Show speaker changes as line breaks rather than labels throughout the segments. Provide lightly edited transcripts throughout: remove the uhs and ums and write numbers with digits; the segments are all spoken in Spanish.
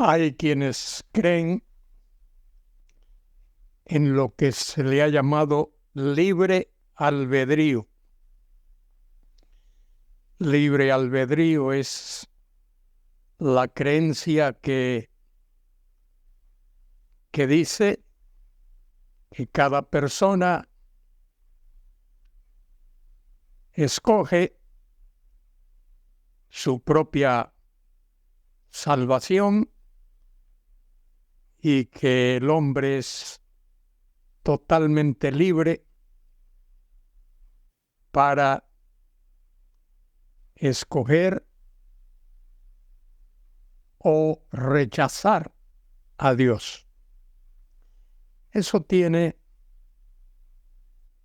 Hay quienes creen en lo que se le ha llamado libre albedrío. Libre albedrío es la creencia que dice que cada persona escoge su propia salvación y que el hombre es totalmente libre para escoger o rechazar a Dios. Eso tiene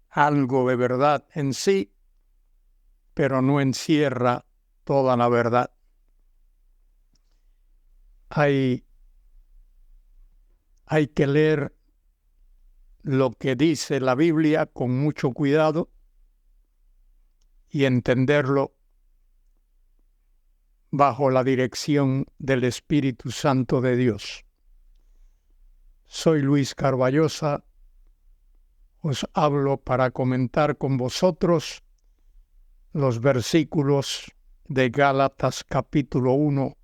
algo de verdad en sí, pero no encierra toda la verdad. Hay que leer lo que dice la Biblia con mucho cuidado y entenderlo bajo la dirección del Espíritu Santo de Dios. Soy Luis Carballosa, os hablo para comentar con vosotros los versículos de Gálatas capítulo 1,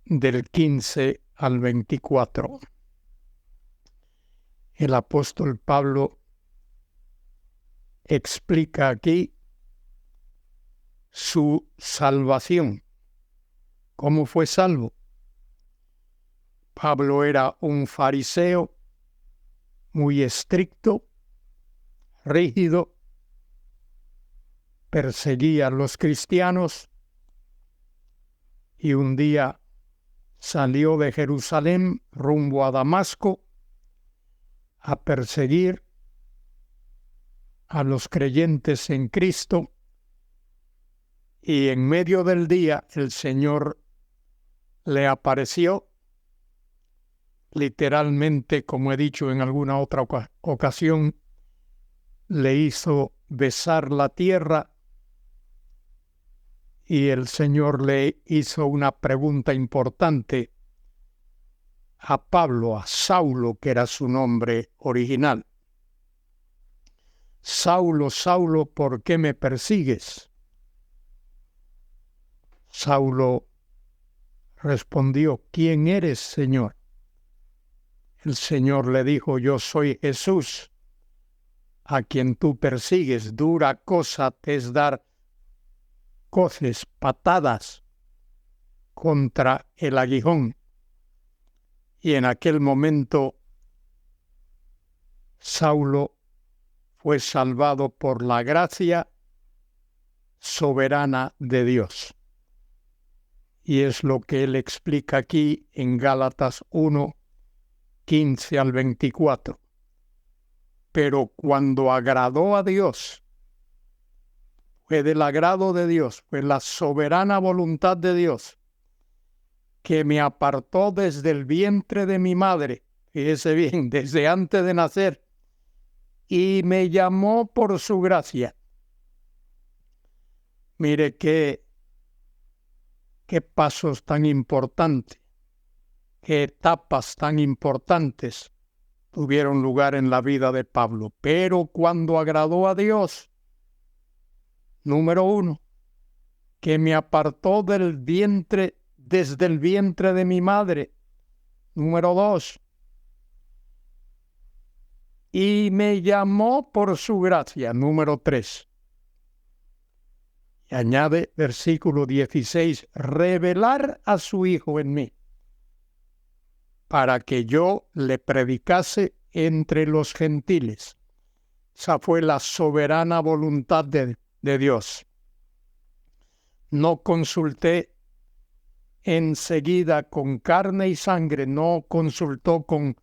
del 15 al 24. El apóstol Pablo explica aquí su salvación. ¿Cómo fue salvo? Pablo era un fariseo muy estricto, rígido, perseguía a los cristianos y un día salió de Jerusalén rumbo a Damasco a perseguir a los creyentes en Cristo, y en medio del día el Señor le apareció, literalmente, como he dicho en alguna otra ocasión, le hizo besar la tierra y el Señor le hizo una pregunta importante a Pablo, a Saulo, que era su nombre original. Saulo, Saulo, ¿por qué me persigues? Saulo respondió, ¿quién eres, Señor? El Señor le dijo, yo soy Jesús, a quien tú persigues. Dura cosa te es dar coces, patadas contra el aguijón. Y en aquel momento Saulo fue salvado por la gracia soberana de Dios. Y es lo que él explica aquí en Gálatas 1, 15 al 24. Pero cuando agradó a Dios, fue del agrado de Dios, fue la soberana voluntad de Dios, que me apartó desde el vientre de mi madre, fíjese bien, desde antes de nacer, y me llamó por su gracia. Mire qué pasos tan importantes, qué etapas tan importantes tuvieron lugar en la vida de Pablo. Pero cuando agradó a Dios, número 1, que me apartó del vientre, desde el vientre de mi madre. Número 2, y me llamó por su gracia. Número 3. Y añade versículo 16, revelar a su Hijo en mí, para que yo le predicase entre los gentiles. Esa fue la soberana voluntad de Dios. No consulté enseguida con carne y sangre, no consultó con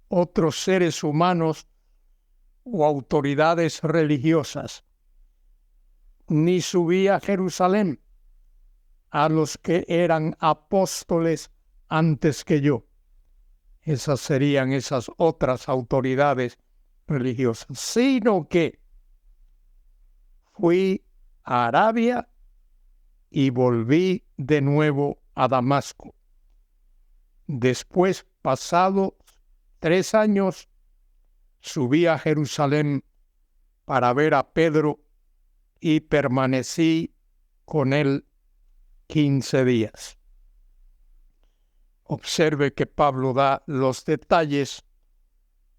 otros seres humanos o autoridades religiosas, ni subí a Jerusalén a los que eran apóstoles antes que yo. Esas serían esas otras autoridades religiosas, sino que fui a Arabia y volví de nuevo a Damasco. Después, pasados 3 años, subí a Jerusalén para ver a Pedro y permanecí con él 15 días. Observe que Pablo da los detalles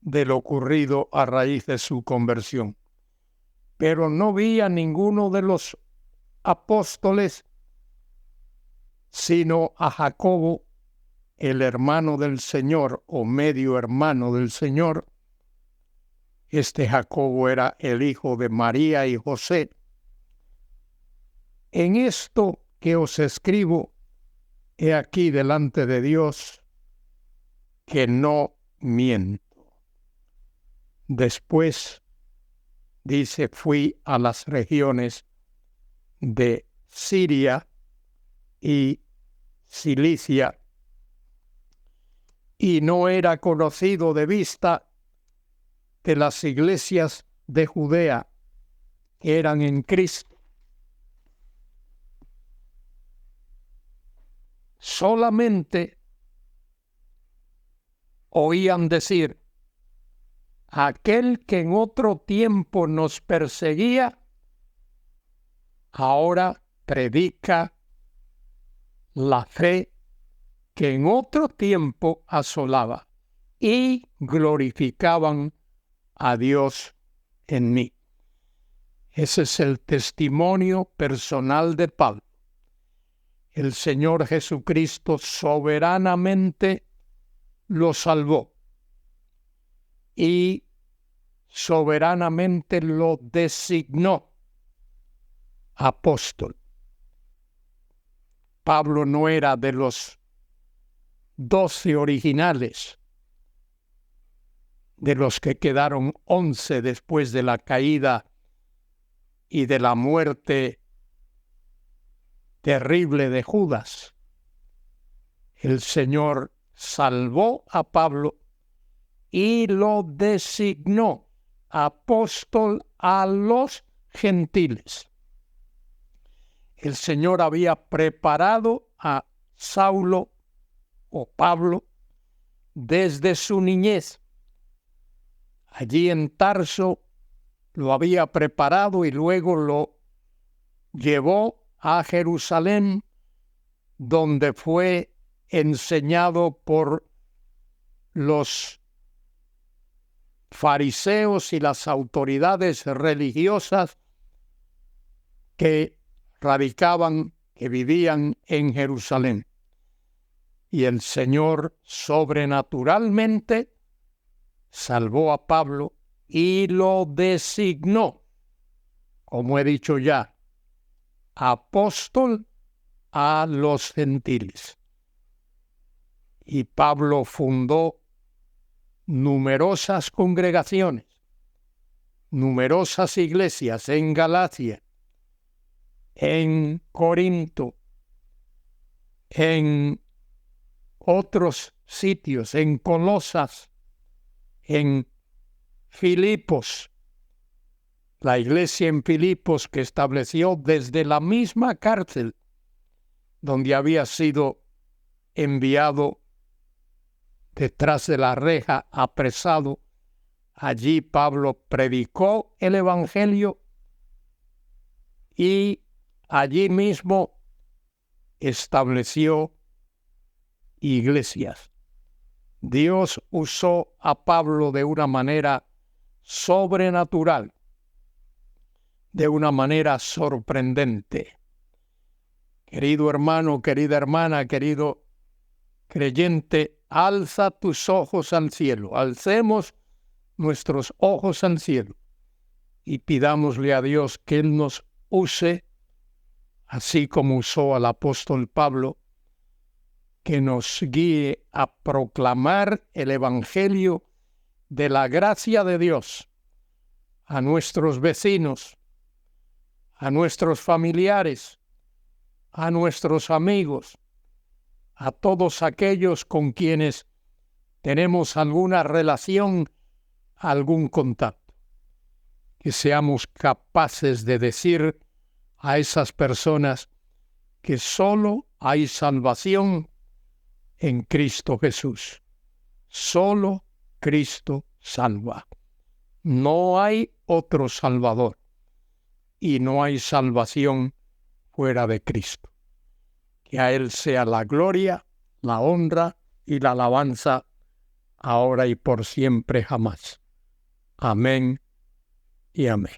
de lo ocurrido a raíz de su conversión. Pero no vi a ninguno de los apóstoles, sino a Jacobo, el hermano del Señor o medio hermano del Señor. Este Jacobo era el hijo de María y José. En esto que os escribo, he aquí delante de Dios que no miento. Después, dice, fui a las regiones de Siria y Cilicia, y no era conocido de vista de las iglesias de Judea que eran en Cristo. Solamente oían decir: aquel que en otro tiempo nos perseguía, ahora predica la fe que en otro tiempo asolaba, y glorificaban a Dios en mí. Ese es el testimonio personal de Pablo. El Señor Jesucristo soberanamente lo salvó y soberanamente lo designó apóstol. Pablo no era de los 12 originales, de los que quedaron 11 después de la caída y de la muerte terrible de Judas. El Señor salvó a Pablo y lo designó apóstol a los gentiles. El Señor había preparado a Saulo o Pablo desde su niñez. Allí en Tarso lo había preparado y luego lo llevó a Jerusalén, donde fue enseñado por los fariseos y las autoridades religiosas que vivían en Jerusalén. Y el Señor sobrenaturalmente salvó a Pablo y lo designó, como he dicho ya, apóstol a los gentiles. Y Pablo fundó numerosas congregaciones, numerosas iglesias en Galacia, en Corinto, en otros sitios, en Colosas, en Filipos, la iglesia en Filipos que estableció desde la misma cárcel donde había sido enviado detrás de la reja, apresado. Allí Pablo predicó el evangelio y allí mismo estableció iglesias. Dios usó a Pablo de una manera sobrenatural, de una manera sorprendente. Querido hermano, querida hermana, querido creyente, alza tus ojos al cielo. Alcemos nuestros ojos al cielo y pidámosle a Dios que Él nos use, así como usó al apóstol Pablo, que nos guíe a proclamar el evangelio de la gracia de Dios a nuestros vecinos, a nuestros familiares, a nuestros amigos, a todos aquellos con quienes tenemos alguna relación, algún contacto. Que seamos capaces de decir a esas personas que solo hay salvación en Cristo Jesús. Solo Cristo salva. No hay otro Salvador y no hay salvación fuera de Cristo. Que a Él sea la gloria, la honra y la alabanza, ahora y por siempre jamás. Amén y amén.